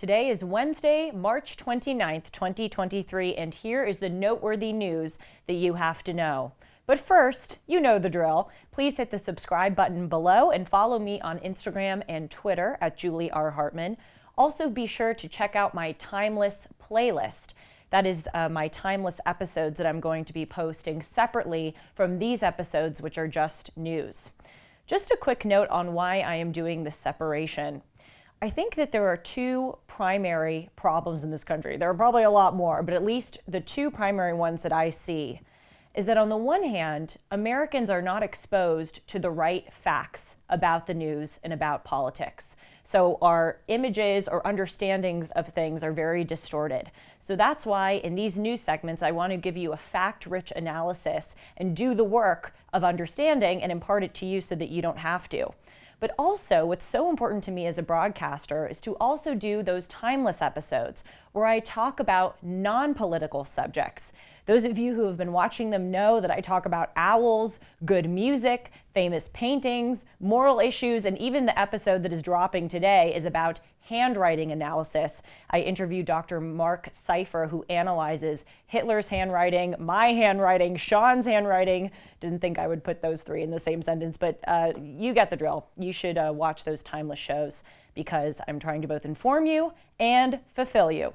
Today is Wednesday, March 29th, 2023, and here is the noteworthy news that you have to know. But first, you know the drill. Please hit the subscribe button below and follow me on Instagram and Twitter at Julie R. Hartman. Also, be sure to check out my Timeless playlist. That is my timeless episodes that I'm going to be posting separately from these episodes, which are just news. Just a quick note on why I am doing this separation. I think that there are two primary problems in this country. There are probably a lot more, but at least the two primary ones that I see is that on the one hand, Americans are not exposed to the right facts about the news and about politics. So our images or understandings of things are very distorted. So that's why in these news segments, I want to give you a fact-rich analysis and do the work of understanding and impart it to you so that you don't have to. But also, what's so important to me as a broadcaster is to also do those timeless episodes where I talk about non-political subjects. Those of you who have been watching them know that I talk about owls, good music, famous paintings, moral issues, and even the episode that is dropping today is about handwriting analysis. I interviewed Dr. Mark Seifer, who analyzes Hitler's handwriting, my handwriting, Sean's handwriting. Didn't think I would put those three in the same sentence, but you get the drill. You should watch those timeless shows because I'm trying to both inform you and fulfill you.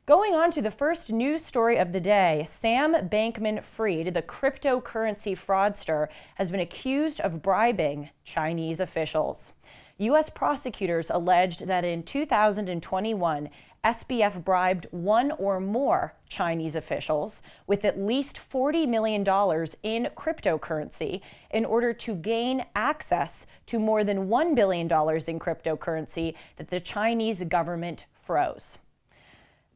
Going on to the first news story of the day, Sam Bankman-Fried, the cryptocurrency fraudster, has been accused of bribing Chinese officials. U.S. prosecutors alleged that in 2021, SBF bribed one or more Chinese officials with at least $40 million in cryptocurrency in order to gain access to more than $1 billion in cryptocurrency that the Chinese government froze.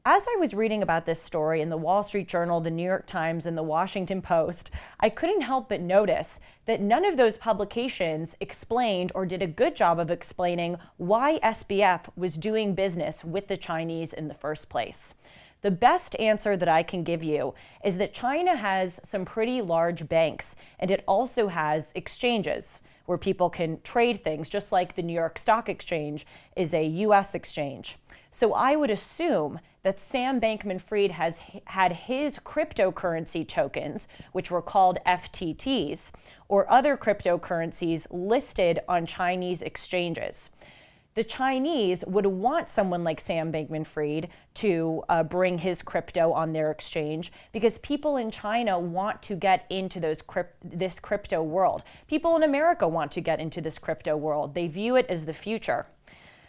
As I was reading about this story in the Wall Street Journal, the New York Times, and the Washington Post, I couldn't help but notice that none of those publications explained or did a good job of explaining why SBF was doing business with the Chinese in the first place. The best answer that I can give you is that China has some pretty large banks, and it also has exchanges where people can trade things, just like the New York Stock Exchange is a U.S. exchange. So I would assume that Sam Bankman-Fried has had his cryptocurrency tokens, which were called FTTs, or other cryptocurrencies listed on Chinese exchanges. The Chinese would want someone like Sam Bankman-Fried to bring his crypto on their exchange because people in China want to get into this crypto world. People in America want to get into this crypto world. They view it as the future.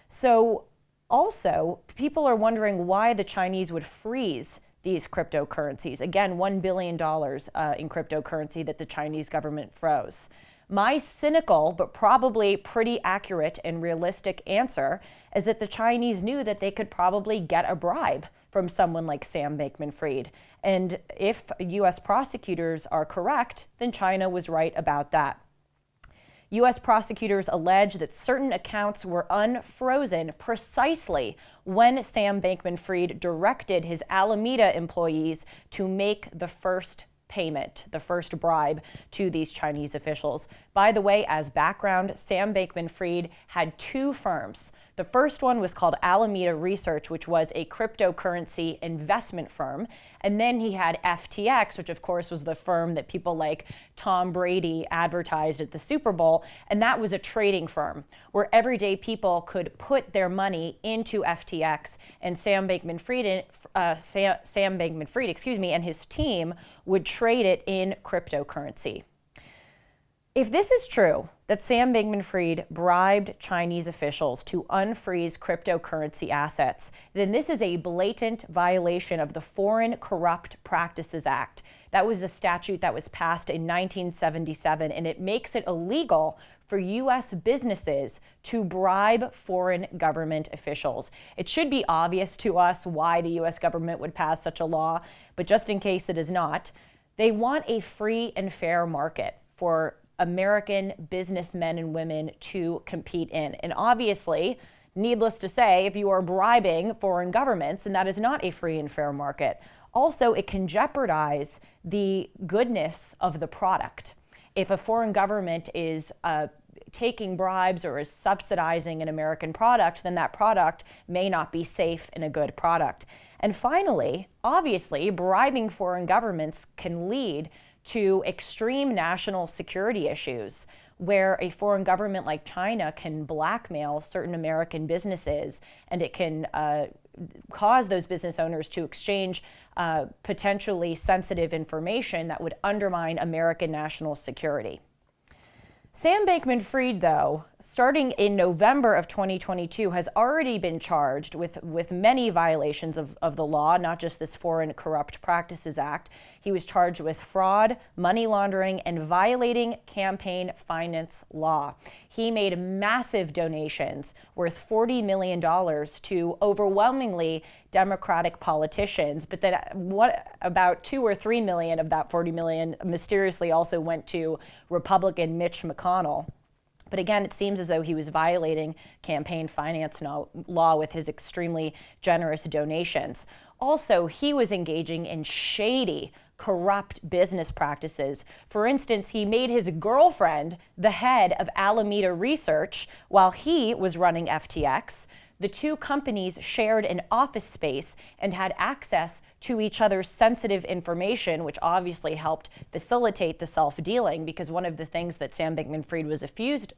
So also, people are wondering why the Chinese would freeze these cryptocurrencies. Again, $1 billion in cryptocurrency that the Chinese government froze. My cynical, but probably pretty accurate and realistic answer is that the Chinese knew that they could probably get a bribe from someone like Sam Bankman-Fried. And if U.S. prosecutors are correct, then China was right about that. U.S. prosecutors allege that certain accounts were unfrozen precisely when Sam Bankman-Fried directed his Alameda employees to make the first payment, the first bribe to these Chinese officials. By the way, as background, Sam Bankman-Fried had two firms. The first one was called Alameda Research, which was a cryptocurrency investment firm. And then he had FTX, which of course was the firm that people like Tom Brady advertised at the Super Bowl. And that was a trading firm where everyday people could put their money into FTX, and Sam Bankman-Fried, and his team would trade it in cryptocurrency. If this is true, that Sam Bankman-Fried bribed Chinese officials to unfreeze cryptocurrency assets, then this is a blatant violation of the Foreign Corrupt Practices Act. That was a statute that was passed in 1977, and it makes it illegal for U.S. businesses to bribe foreign government officials. It should be obvious to us why the U.S. government would pass such a law, but just in case it is not, they want a free and fair market for American businessmen and women to compete in. And obviously, needless to say, if you are bribing foreign governments, then that is not a free and fair market. Also, it can jeopardize the goodness of the product. If a foreign government is taking bribes or is subsidizing an American product, then that product may not be safe and a good product. And finally, obviously, bribing foreign governments can lead to extreme national security issues, where a foreign government like China can blackmail certain American businesses, and it can cause those business owners to exchange potentially sensitive information that would undermine American national security. Sam Bankman-Fried, though, starting in November of 2022, has already been charged with many violations of the law, not just this Foreign Corrupt Practices Act. He was charged with fraud, money laundering, and violating campaign finance law. He made massive donations worth $40 million to overwhelmingly Democratic politicians, but then about 2 or 3 million of that 40 million mysteriously also went to Republican Mitch McConnell. But again, it seems as though he was violating campaign finance law with his extremely generous donations. Also, he was engaging in shady, corrupt business practices. For instance, he made his girlfriend the head of Alameda Research while he was running FTX. The two companies shared an office space and had access to each other's sensitive information, which obviously helped facilitate the self-dealing, because one of the things that Sam Bankman-Fried was accused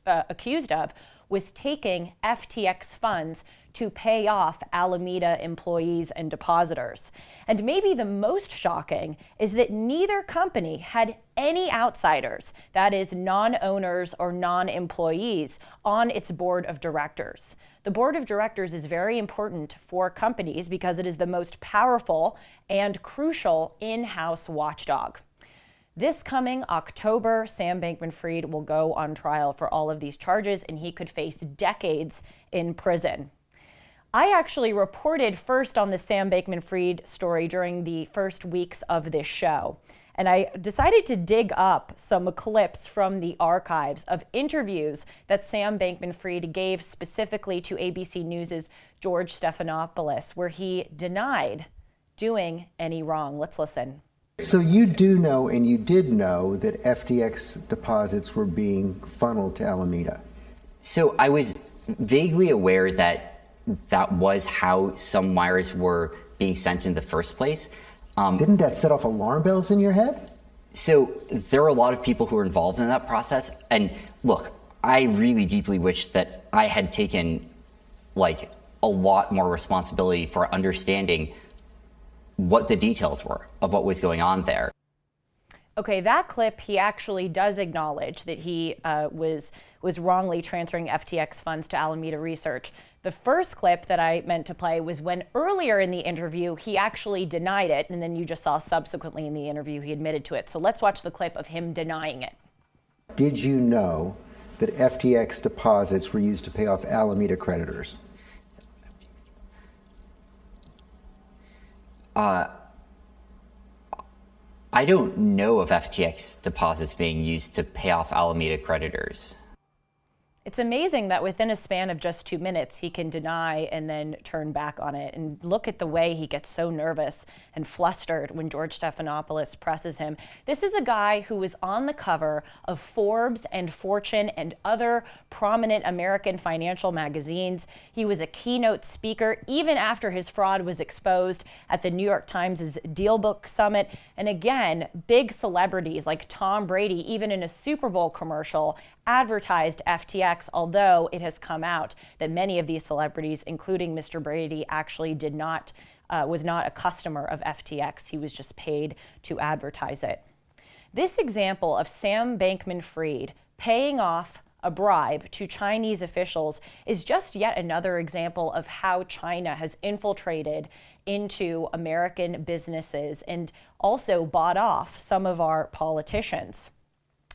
of was taking FTX funds to pay off Alameda employees and depositors. And maybe the most shocking is that neither company had any outsiders, that is, non-owners or non-employees, on its board of directors. The board of directors is very important for companies because it is the most powerful and crucial in-house watchdog. This coming October, Sam Bankman-Fried will go on trial for all of these charges, and he could face decades in prison. I actually reported first on the Sam Bankman-Fried story during the first weeks of this show. And I decided to dig up some clips from the archives of interviews that Sam Bankman-Fried gave specifically to ABC News' George Stephanopoulos, where he denied doing any wrong. Let's listen. So you do know, and you did know, that FTX deposits were being funneled to Alameda? So I was vaguely aware that that was how some wires were being sent in the first place. Didn't that set off alarm bells in your head? So there were a lot of people who were involved in that process. And look, I really deeply wish that I had taken like a lot more responsibility for understanding what the details were of what was going on there. Okay, that clip, he actually does acknowledge that he was wrongly transferring FTX funds to Alameda Research. The first clip that I meant to play was when earlier in the interview, he actually denied it, and then you just saw subsequently in the interview he admitted to it. So let's watch the clip of him denying it. Did you know that FTX deposits were used to pay off Alameda creditors? I don't know of FTX deposits being used to pay off Alameda creditors. It's amazing that within a span of just 2 minutes, he can deny and then turn back on it. And look at the way he gets so nervous and flustered when George Stephanopoulos presses him. This is a guy who was on the cover of Forbes and Fortune and other prominent American financial magazines. He was a keynote speaker even after his fraud was exposed at the New York Times' Deal Book Summit. And again, big celebrities like Tom Brady, even in a Super Bowl commercial, advertised FTX, although it has come out that many of these celebrities, including Mr. Brady, actually was not a customer of FTX. He was just paid to advertise it. This example of Sam Bankman-Fried paying off a bribe to Chinese officials is just yet another example of how China has infiltrated into American businesses and also bought off some of our politicians.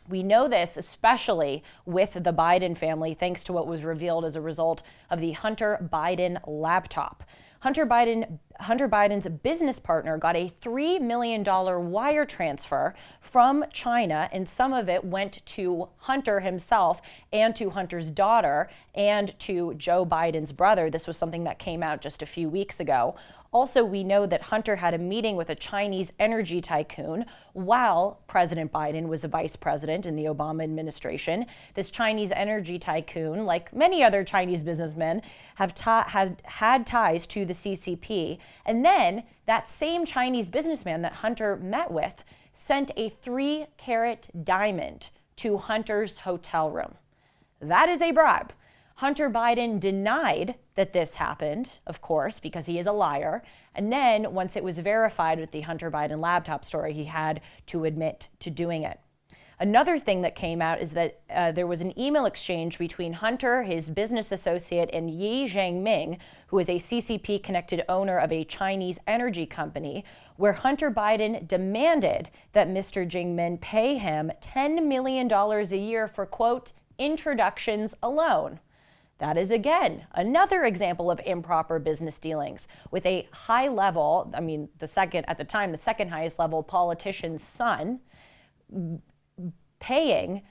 We know this especially with the Biden family, thanks to what was revealed as a result of the Hunter Biden laptop. Hunter Biden Hunter Biden's business partner got a $3 million wire transfer from China, and some of it went to Hunter himself and to Hunter's daughter and to Joe Biden's brother. This was something that came out just a few weeks ago. Also, we know that Hunter had a meeting with a Chinese energy tycoon while President Biden was a vice president in the Obama administration. This Chinese energy tycoon, like many other Chinese businessmen, has had ties to the CCP. And then that same Chinese businessman that Hunter met with sent a 3-carat diamond to Hunter's hotel room. That is a bribe. Hunter Biden denied that this happened, of course, because he is a liar. And then once it was verified with the Hunter Biden laptop story, he had to admit to doing it. Another thing that came out is that there was an email exchange between Hunter, his business associate, and Yi Jianming, who is a CCP-connected owner of a Chinese energy company, where Hunter Biden demanded that Mr. Jianming pay him $10 million a year for, quote, introductions alone. That is, again, another example of improper business dealings with a high level, the second highest level politician's son paying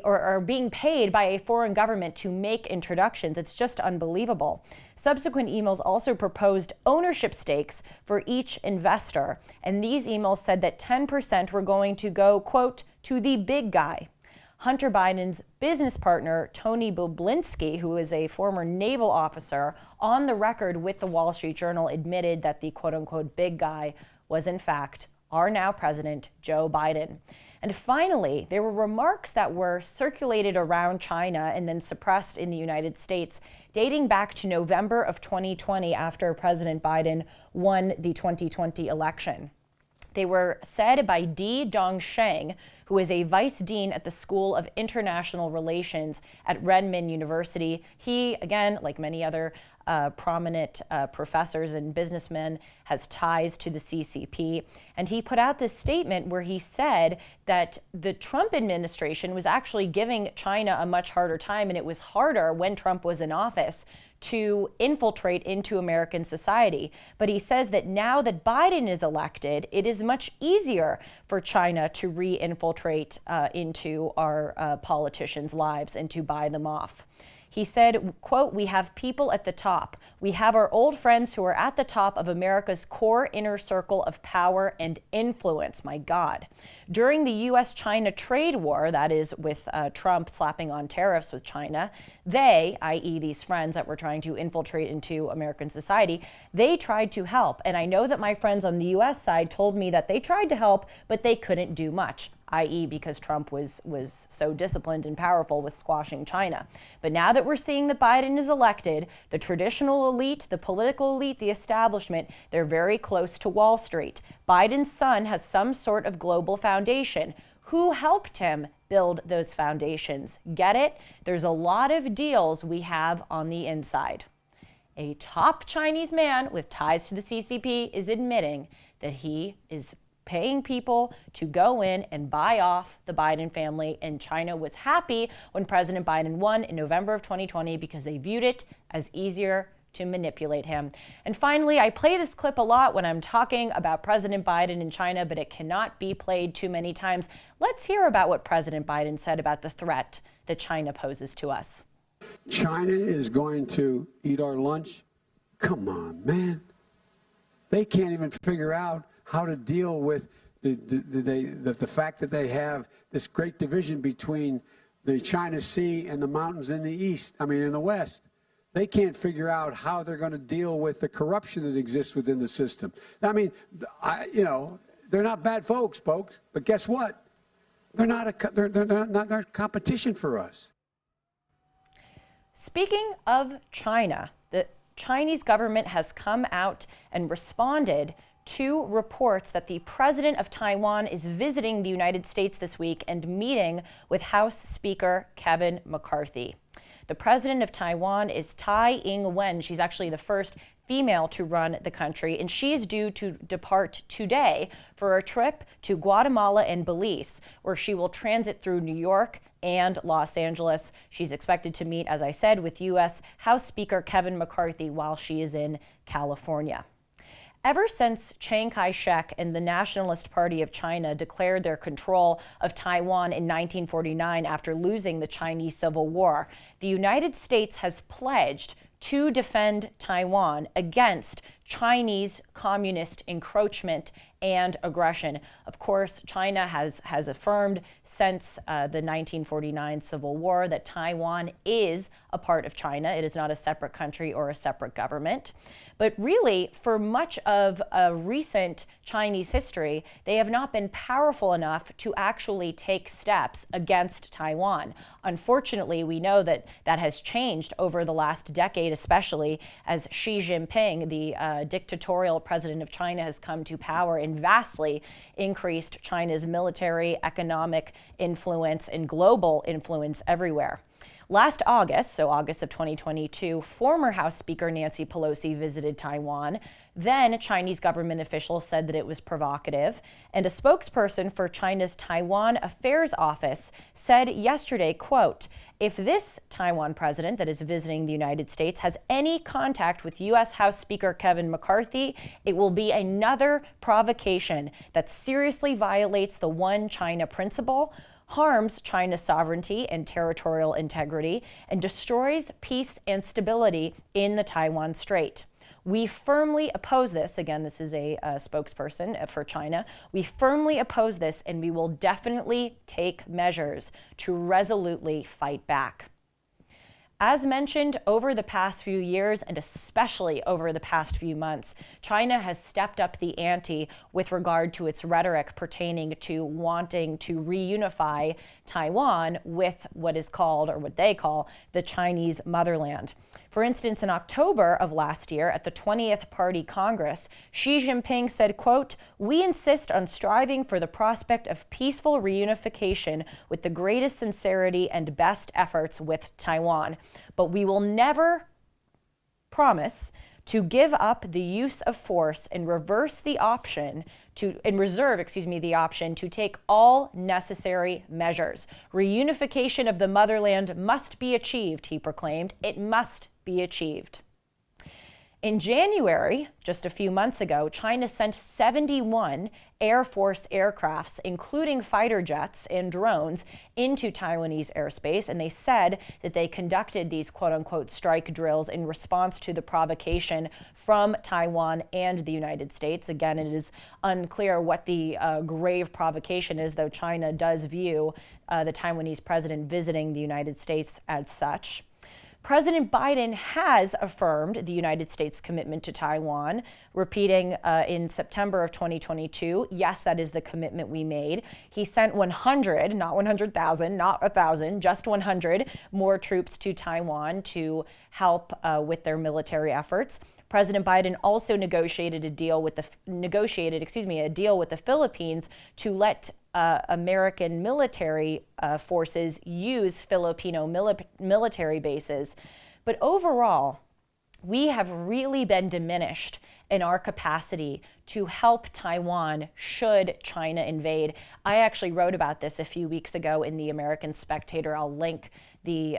or being paid by a foreign government to make introductions. It's just unbelievable. Subsequent emails also proposed ownership stakes for each investor. And these emails said that 10% were going to go, quote, to the big guy. Hunter Biden's business partner, Tony Bobulinski, who is a former naval officer, on the record with the Wall Street Journal, admitted that the quote-unquote big guy was, in fact, our now president, Joe Biden. And finally, there were remarks that were circulated around China and then suppressed in the United States dating back to November of 2020 after President Biden won the 2020 election. They were said by Di Dongsheng, who is a vice dean at the School of International Relations at Renmin University. He, again, like many other prominent professors and businessmen, has ties to the CCP. And he put out this statement where he said that the Trump administration was actually giving China a much harder time, and it was harder when Trump was in office to infiltrate into American society. But he says that now that Biden is elected, it is much easier for China to re-infiltrate into our politicians' lives and to buy them off. He said, quote, "We have people at the top. We have our old friends who are at the top of America's core inner circle of power and influence." My God. During the U.S.-China trade war, that is with Trump slapping on tariffs with China, they, i.e. these friends that were trying to infiltrate into American society, they tried to help. And I know that my friends on the U.S. side told me that they tried to help, but they couldn't do much, i.e. because Trump was so disciplined and powerful with squashing China. But now that we're seeing that Biden is elected, the traditional elite, the political elite, the establishment, they're very close to Wall Street. Biden's son has some sort of global foundation. Who helped him build those foundations? Get it? There's a lot of deals we have on the inside. A top Chinese man with ties to the CCP is admitting that he is paying people to go in and buy off the Biden family, and China was happy when President Biden won in November of 2020 because they viewed it as easier to manipulate him. And finally, I play this clip a lot when I'm talking about President Biden in China, but it cannot be played too many times. Let's hear about what President Biden said about the threat that China poses to us. China is going to eat our lunch? Come on, man. They can't even figure out how to deal with the fact that they have this great division between the China Sea and the mountains in the west. They can't figure out how they're going to deal with the corruption that exists within the system. They're not bad folks, but guess what? They're not competition for us. Speaking of China, the Chinese government has come out and responded to reports that the president of Taiwan is visiting the United States this week and meeting with House Speaker Kevin McCarthy. The president of Taiwan is Tsai Ing-wen. She's actually the first female to run the country, and she is due to depart today for a trip to Guatemala and Belize, where she will transit through New York and Los Angeles. She's expected to meet, as I said, with U.S. House Speaker Kevin McCarthy while she is in California. Ever since Chiang Kai-shek and the Nationalist Party of China declared their control of Taiwan in 1949 after losing the Chinese Civil War, the United States has pledged to defend Taiwan against Chinese communist encroachment and aggression. Of course, China has affirmed since the 1949 Civil War that Taiwan is a part of China. It is not a separate country or a separate government. But really, for much of recent Chinese history, they have not been powerful enough to actually take steps against Taiwan. Unfortunately, we know that that has changed over the last decade, especially as Xi Jinping, the dictatorial president of China, has come to power and vastly increased China's military, economic influence, and global influence everywhere. Last August, so August of 2022, former House Speaker Nancy Pelosi visited Taiwan. Then Chinese government officials said that it was provocative. And a spokesperson for China's Taiwan Affairs Office said yesterday, quote, "If this Taiwan president that is visiting the United States has any contact with U.S. House Speaker Kevin McCarthy, it will be another provocation that seriously violates the One China principle, harms China's sovereignty and territorial integrity, and destroys peace and stability in the Taiwan Strait. We firmly oppose this." Again, this is a spokesperson for China. "We firmly oppose this, and we will definitely take measures to resolutely fight back." As mentioned, over the past few years, and especially over the past few months, China has stepped up the ante with regard to its rhetoric pertaining to wanting to reunify Taiwan with what is called, or what they call, the Chinese motherland. For instance, in October of last year at the 20th Party Congress, Xi Jinping said, quote, "We insist on striving for the prospect of peaceful reunification with the greatest sincerity and best efforts with Taiwan. But we will never promise to give up the use of force and reserve the option to take all necessary measures. Reunification of the motherland must be achieved," he proclaimed. It must be achieved. In January, just a few months ago, China sent 71 Air Force aircrafts, including fighter jets and drones, into Taiwanese airspace, and they said that they conducted these quote-unquote strike drills in response to the provocation from Taiwan and the United States. Again, it is unclear what the grave provocation is, though China does view the Taiwanese president visiting the United States as such. President Biden has affirmed the United States' commitment to Taiwan, repeating in September of 2022, "Yes, that is the commitment we made." He sent 100, not 100,000, not 1,000, just 100 more troops to Taiwan to help with their military efforts. President Biden also negotiated a deal with the Philippines to let American military forces use Filipino military bases. But overall, we have really been diminished in our capacity to help Taiwan should China invade. I actually wrote about this a few weeks ago in the American Spectator. I'll link the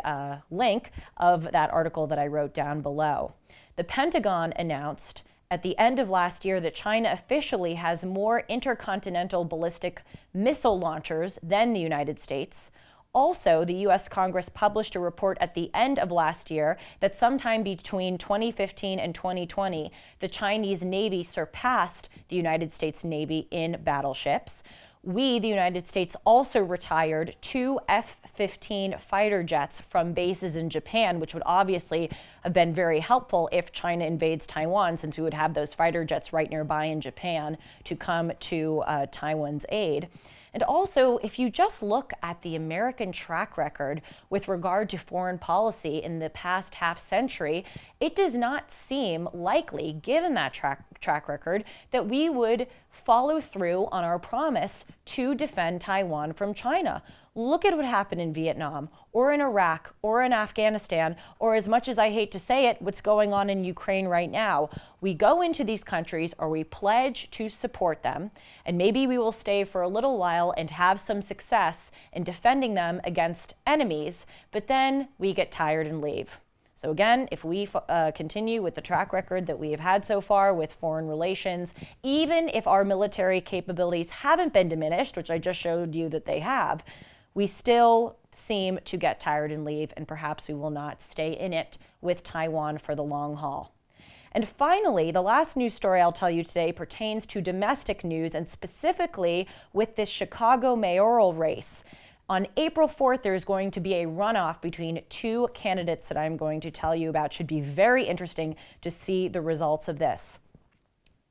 link of that article that I wrote down below. The Pentagon announced at the end of last year that China officially has more intercontinental ballistic missile launchers than the United States. Also, the U.S. Congress published a report at the end of last year that sometime between 2015 and 2020, the Chinese Navy surpassed the United States Navy in battleships. We, the United States, also retired 2 F-15 fighter jets from bases in Japan, which would obviously have been very helpful if China invades Taiwan, since we would have those fighter jets right nearby in Japan to come to Taiwan's aid. And also, if you just look at the American track record with regard to foreign policy in the past half century, it does not seem likely, given that track record, that we would follow through on our promise to defend Taiwan from China. Look at what happened in Vietnam, or in Iraq, or in Afghanistan, or, as much as I hate to say it, what's going on in Ukraine right now. We go into these countries, or we pledge to support them, and maybe we will stay for a little while and have some success in defending them against enemies, but then we get tired and leave. So again, if we continue with the track record that we have had so far with foreign relations, even if our military capabilities haven't been diminished, which I just showed you that they have, we still seem to get tired and leave, and perhaps we will not stay in it with Taiwan for the long haul. And finally, the last news story I'll tell you today pertains to domestic news, and specifically with this Chicago mayoral race. On April 4th, there is going to be a runoff between two candidates that I'm going to tell you about. Should be very interesting to see the results of this.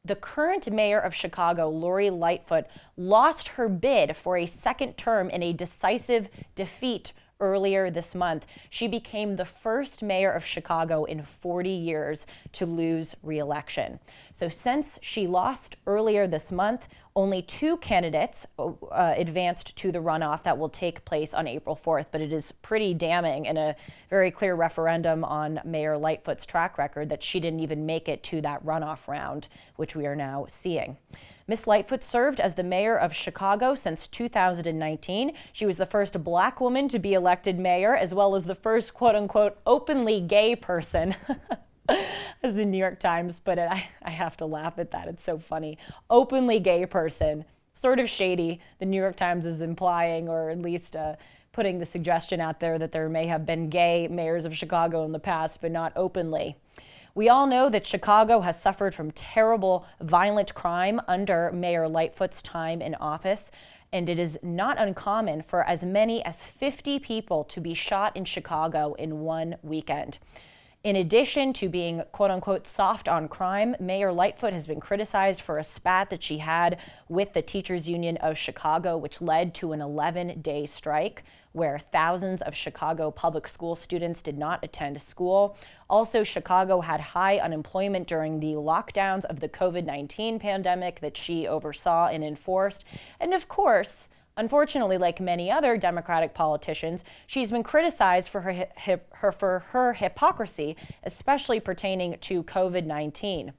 The current mayor of Chicago, Lori Lightfoot, lost her bid for a second term in a decisive defeat earlier this month. She became the first mayor of Chicago in 40 years to lose re-election. So since she lost earlier this month, only two candidates advanced to the runoff that will take place on April 4th, but it is pretty damning and a very clear referendum on Mayor Lightfoot's track record that she didn't even make it to that runoff round, which we are now seeing. Miss Lightfoot served as the mayor of Chicago since 2019. She was the first Black woman to be elected mayor, as well as the first quote-unquote openly gay person, as the New York Times put it. I have to laugh at that. It's so funny. Openly gay person. Sort of shady. The New York Times is implying, or at least putting the suggestion out there, that there may have been gay mayors of Chicago in the past, but not openly. We all know that Chicago has suffered from terrible violent crime under Mayor Lightfoot's time in office, and it is not uncommon for as many as 50 people to be shot in Chicago in one weekend. In addition to being quote-unquote soft on crime, Mayor Lightfoot has been criticized for a spat that she had with the Teachers Union of Chicago, which led to an 11-day strike where thousands of Chicago public school students did not attend school. Also, Chicago had high unemployment during the lockdowns of the COVID-19 pandemic that she oversaw and enforced. And of course, unfortunately, like many other Democratic politicians, she's been criticized for her hypocrisy, especially pertaining to COVID-19.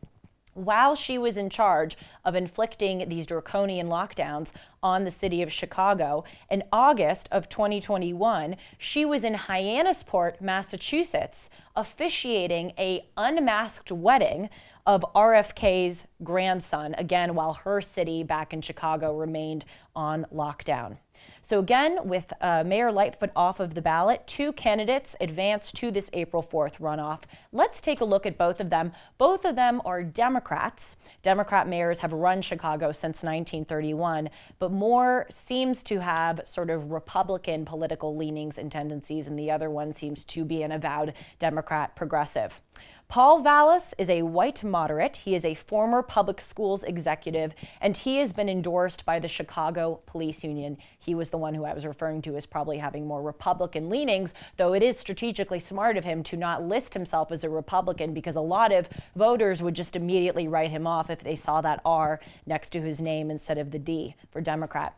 While she was in charge of inflicting these draconian lockdowns on the city of Chicago, in August of 2021, she was in Hyannisport, Massachusetts, officiating an unmasked wedding of RFK's grandson, again, while her city back in Chicago remained on lockdown. So again, with Mayor Lightfoot off of the ballot, two candidates advance to this April 4th runoff. Let's take a look at both of them. Both of them are Democrats. Democrat mayors have run Chicago since 1931, but Moore seems to have sort of Republican political leanings and tendencies, and the other one seems to be an avowed Democrat progressive. Paul Vallas is a white moderate. He is a former public schools executive, and he has been endorsed by the Chicago Police Union. He was the one who I was referring to as probably having more Republican leanings, though it is strategically smart of him to not list himself as a Republican, because a lot of voters would just immediately write him off if they saw that R next to his name instead of the D for Democrat.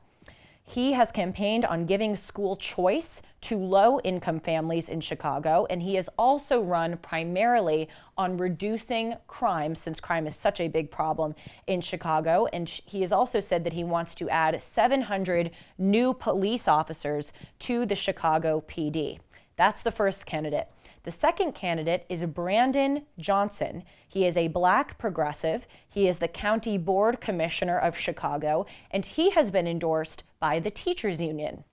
He has campaigned on giving school choice to low-income families in Chicago, and he has also run primarily on reducing crime, since crime is such a big problem in Chicago. And he has also said that he wants to add 700 new police officers to the Chicago PD. That's the first candidate. The second candidate is Brandon Johnson. He is a Black progressive. He is the county board commissioner of Chicago, and he has been endorsed by the Teachers Union.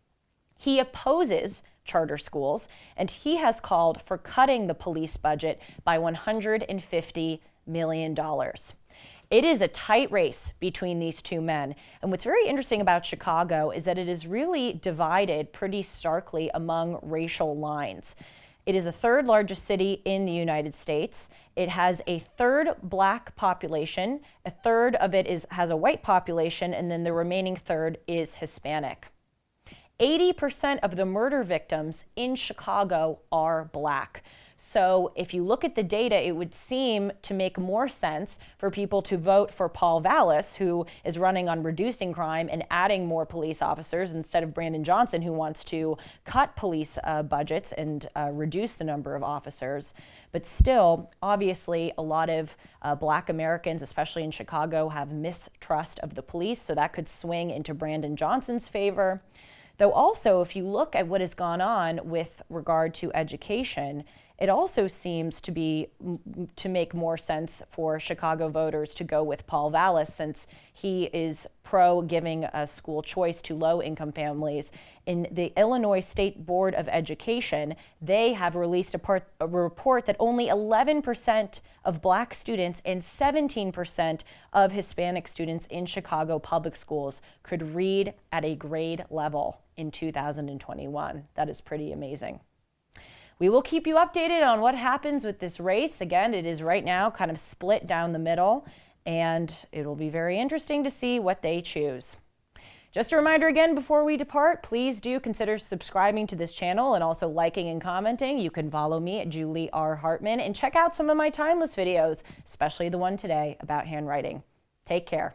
He opposes charter schools, and he has called for cutting the police budget by $150 million. It is a tight race between these two men. And what's very interesting about Chicago is that it is really divided pretty starkly among racial lines. It is the third largest city in the United States. It has a third Black population, a third of it has a white population, and then the remaining third is Hispanic. 80% of the murder victims in Chicago are Black. So if you look at the data, it would seem to make more sense for people to vote for Paul Vallas, who is running on reducing crime and adding more police officers, instead of Brandon Johnson, who wants to cut police budgets and reduce the number of officers. But still, obviously, a lot of Black Americans, especially in Chicago, have mistrust of the police, so that could swing into Brandon Johnson's favor. Though also, if you look at what has gone on with regard to education, It also seems to make more sense for Chicago voters to go with Paul Vallas, since he is pro giving a school choice to low-income families. In the Illinois State Board of Education, they have released a report that only 11% of Black students and 17% of Hispanic students in Chicago public schools could read at a grade level in 2021. That is pretty amazing. We will keep you updated on what happens with this race. Again, it is right now kind of split down the middle, and it'll be very interesting to see what they choose. Just a reminder again before we depart, please do consider subscribing to this channel and also liking and commenting. You can follow me at Julie R. Hartman and check out some of my timeless videos, especially the one today about handwriting. Take care.